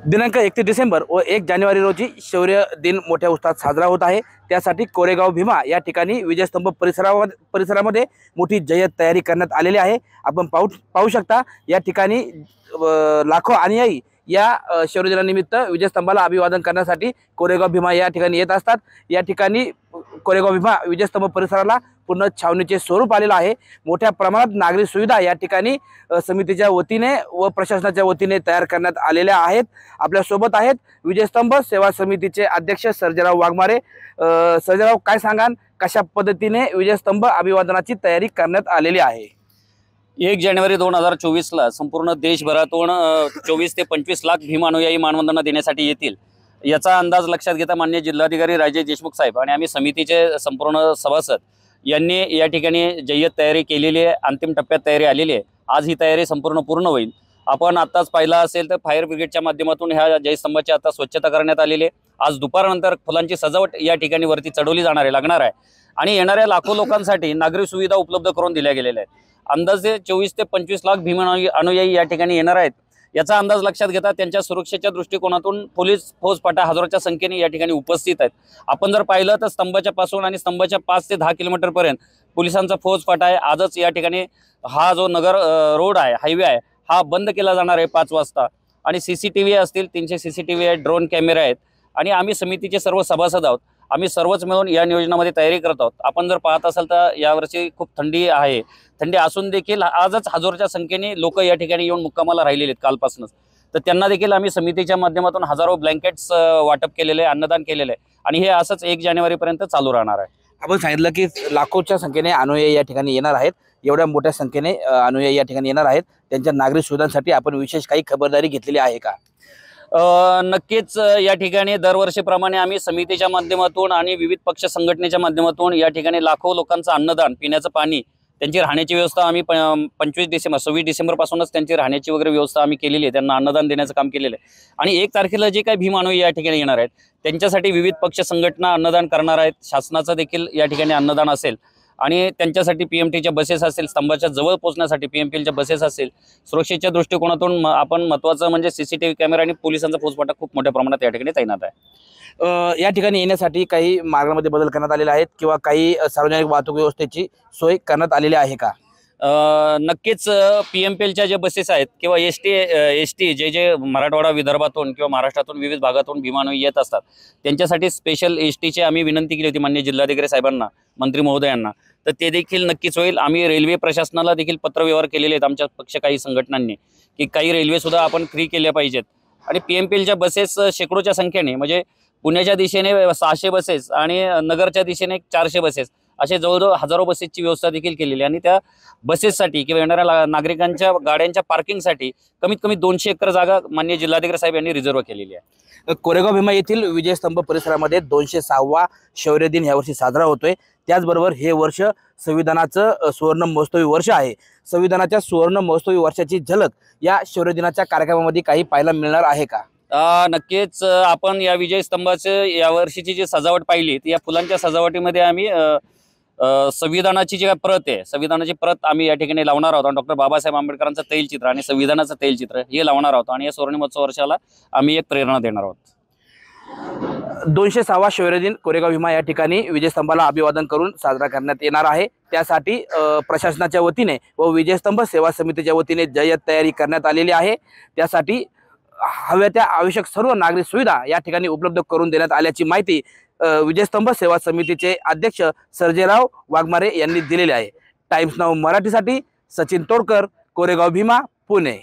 दिनांक 31 डिसेंबर व 1 जानेवारी रोजी शौर्य दिन मोठ्या उत्साहात साजरा होत आहे। त्यासाठी कोरेगाव भीमा या ठिकाणी विजयस्तंभ परिसरामध्ये मोठी जय्यत तयारी करण्यात आलेली आहे। आपण पाहू शकता या ठिकाणी लाखो अनुयायी या शौर्य दिनानिमित्त विजयस्तंभाला अभिवादन करण्यासाठी कोरेगाव भीमा या ठिकाणी येत असतात। या ठिकाणी कोरेगाव भीमा विजयस्तंभ परिसराला पूर्ण छावणीचे स्वरूप आलेलं आहे। मोठ्या प्रमाणात नागरी सुविधा या ठिकाणी समितीच्या वतीने व प्रशासनाच्या वतीने तयार करण्यात आलेल्या आहेत। आपल्या सोबत आहेत विजयस्तंभ सेवा समितीचे अध्यक्ष सर्जेराव वाघमारे। सर्जेराव, काय सांगाल, कशा पद्धतीने विजयस्तंभ अभिवादनाची तयारी करण्यात आलेली आहे? 1 जानेवारी 2024 ला संपूर्ण देशभरातून 24 ते 25 लाख भीम अनुयायी मानवंदना देण्यासाठी येतील, याचा अंदाज लक्षात घेता माननीय जिल्हाधिकारी राजेश देशमुख साहेब आणि आम्ही समितीचे संपूर्ण सभासद यांनी या ठिकाणी जय्यत तयारी केलेली आहे। अंतिम टप्प्यात तयारी आलेली आहे। आज ही तयारी संपूर्ण पूर्ण होईल। आपण आताच पाहिला असेल तर फायर ब्रिगेडच्या माध्यमातून ह्या जयस्तंभाची आता स्वच्छता करण्यात आलेली आहे। आज दुपारनंतर फुलांची सजावट या ठिकाणी वरती चढवली लागणार आहे आणि येणाऱ्या लाखो लोकांसाठी नागरी सुविधा उपलब्ध करून दिल्या गेलेल्या आहेत। अंदाजे 24 ते 25 लाख भीम अनुयायी या ठिकाणी येणार आहेत। याचा अंदाज लक्षात घेता त्यांच्या सुरक्षेच्या दृष्टिकोनातून पोलीस फौजफाटा हजारोच्या संख्येने या ठिकाणी उपस्थित आहेत। आपण जर पाहिलं तर स्तंभाच्या पासून आणि स्तंभाच्या 5 ते 10 किलोमीटर पर्यंत पोलिसांचा फौजफाटा आहे। आजच या ठिकाणी हा जो नगर रोड आहे, हायवे आहे, हा बंद केला जाणार आहे 5 वाजता आणि सीसीटीव्ही असतील, 300 सीसीटीव्ही आहेत, ड्रोन कॅमेरे आहेत आणि आम्ही समितीचे सर्व सभासद आहोत। आम्ही सर्वच मिळून या नियोजनामध्ये तयारी करत आहोत। आपण जर पाहत असाल तर यावर्षी खूप थंडी आहे। थंडी असून देखील आजच हजारोच्या संख्येने लोक या ठिकाणी येऊन मुक्कामाला राहिलेले आहेत कालपासूनच। तर त्यांना देखील आम्ही समितीच्या माध्यमातून हजारो ब्लँकेट्स वाटप केलेले आहे, अन्नदान केलेले आहे आणि हे असंच 1 जानेवारी पर्यंत चालू राहणार आहे। आपण सांगितलं की लाखोच्या संख्येने अनुयायी या ठिकाणी येणार आहेत। एवढ्या मोठ्या संख्येने अनुयायी या ठिकाणी येणार आहेत, त्यांच्या नागरी सुविधांसाठी आपण विशेष काही खबरदारी घेतलेली आहे का? नक्कीच या ठिकाणी दरवर्षीप्रमाणे आम्ही समितीच्या माध्यमातून आणि विविध पक्ष संघटनेच्या माध्यमातून या ठिकाणी लाखो लोकांचं अन्नदान, पिण्याचं पाणी, त्यांची राहण्याची व्यवस्था आम्ही 26 डिसेंबर पासूनच त्यांची राहण्याची वगैरे व्यवस्था आम्ही केलेली आहे। त्यांना अन्नदान देण्याचं काम केलेलं आहे आणि 1 तारखेला जे काही भीम अनुयायी या ठिकाणी येणार आहेत त्यांच्यासाठी विविध पक्ष संघटना अन्नदान करणार आहेत। शासनाचं देखील या ठिकाणी अन्नदान असेल आणि त्यांच्यासाठी पीएमटीच्या बसेस असतील, स्तंभाच्या जवळ पोहोचण्यासाठी पीएमपीएलच्या बसेस असतील। सुरक्षेच्या दृष्टिकोनातून आपण महत्त्वाचं म्हणजे सीसीटीव्ही कॅमेरा आणि पोलिसांचा फौजफाटा खूप मोठ्या प्रमाणात या ठिकाणी तैनात आहे। या ठिकाणी येण्यासाठी काही मार्गामध्ये बदल करण्यात आलेले आहेत किंवा काही सार्वजनिक वाहतूक व्यवस्थेची सोय करण्यात आलेली आहे का? नक्कीच पीएमपीएलच्या जे बसेस आहेत किंवा एसटी जे मराठवाडा, विदर्भातून किंवा महाराष्ट्रातून विविध भागातून भीम अनुयायी येत असतात त्यांच्यासाठी स्पेशल एसटीची आम्ही विनंती केली होती माननीय जिल्हाधिकारी साहेबांना, मंत्री महोदयांना, तर ते देखील नक्कीच होईल। आम्ही रेल्वे प्रशासनाला देखील पत्रव्यवहार केलेले आहेत आमच्या पक्ष काही संघटनांनी की काही रेल्वे सुद्धा आपण फ्री केल्या पाहिजेत आणि पीएमपीएलच्या बसेस शेकडोच्या संख्येने, म्हणजे पुण्याच्या दिशेने 600 बसेस आणि नगरच्या दिशेने 400 बसेस, असे जवळजवळ हजारो बसेसची व्यवस्था देखील केलेली आहे आणि त्या बसेससाठी किंवा येणाऱ्या नागरिकांच्या गाड्यांच्या पार्किंगसाठी कमीत कमी 200 एकर जागा माननीय जिल्हाधिकारी साहेब यांनी रिझर्व केलेली आहे। कोरेगाव भीमा येथील विजयस्तंभ परिसरामध्ये 206वा शौर्य दिन यावर्षी साजरा होतोय। त्याचबरोबर हे वर्ष संविधानाचं सुवर्ण महोत्सवी वर्ष आहे। संविधानाच्या सुवर्ण महोत्सवी वर्षाची झलक या शौर्य दिनाच्या कार्यक्रमामध्ये काही पाहायला मिळणार आहे का? नक्कीच आपण या विजयस्तंभाचं यावर्षीची जी सजावट पाहिली ती या फुलांच्या सजावटीमध्ये आम्ही संविधानाची जी प्रत आहे, संविधानाची प्रत आम्ही या ठिकाणी लावणार आहोत आणि डॉक्टर बाबासाहेब आंबेडकरांचं तैलचित्र आणि संविधानाचं तैलचित्र हे लावणार आहोत आणि या सुवर्ण महोत्सव वर्षाला आम्ही एक प्रेरणा देणार आहोत। 206वा शौर्य दिन कोरेगाव भीमा या ठिकाणी विजयस्तंभाला अभिवादन करून साजरा करण्यात येणार आहे। त्यासाठी प्रशासनाच्या वतीने व विजयस्तंभ सेवा समितीच्या वतीने जय्यत तयारी करण्यात आलेली आहे। त्यासाठी हव्या त्या आवश्यक सर्व नागरी सुविधा या ठिकाणी उपलब्ध करून देण्यात आल्याची माहिती विजयस्तंभ सेवा समितीचे अध्यक्ष सर्जेराव वाघमारे यांनी दिलेली आहे। टाइम्स नाऊ मराठीसाठी सचिन तोडकर, कोरेगाव भीमा, पुणे।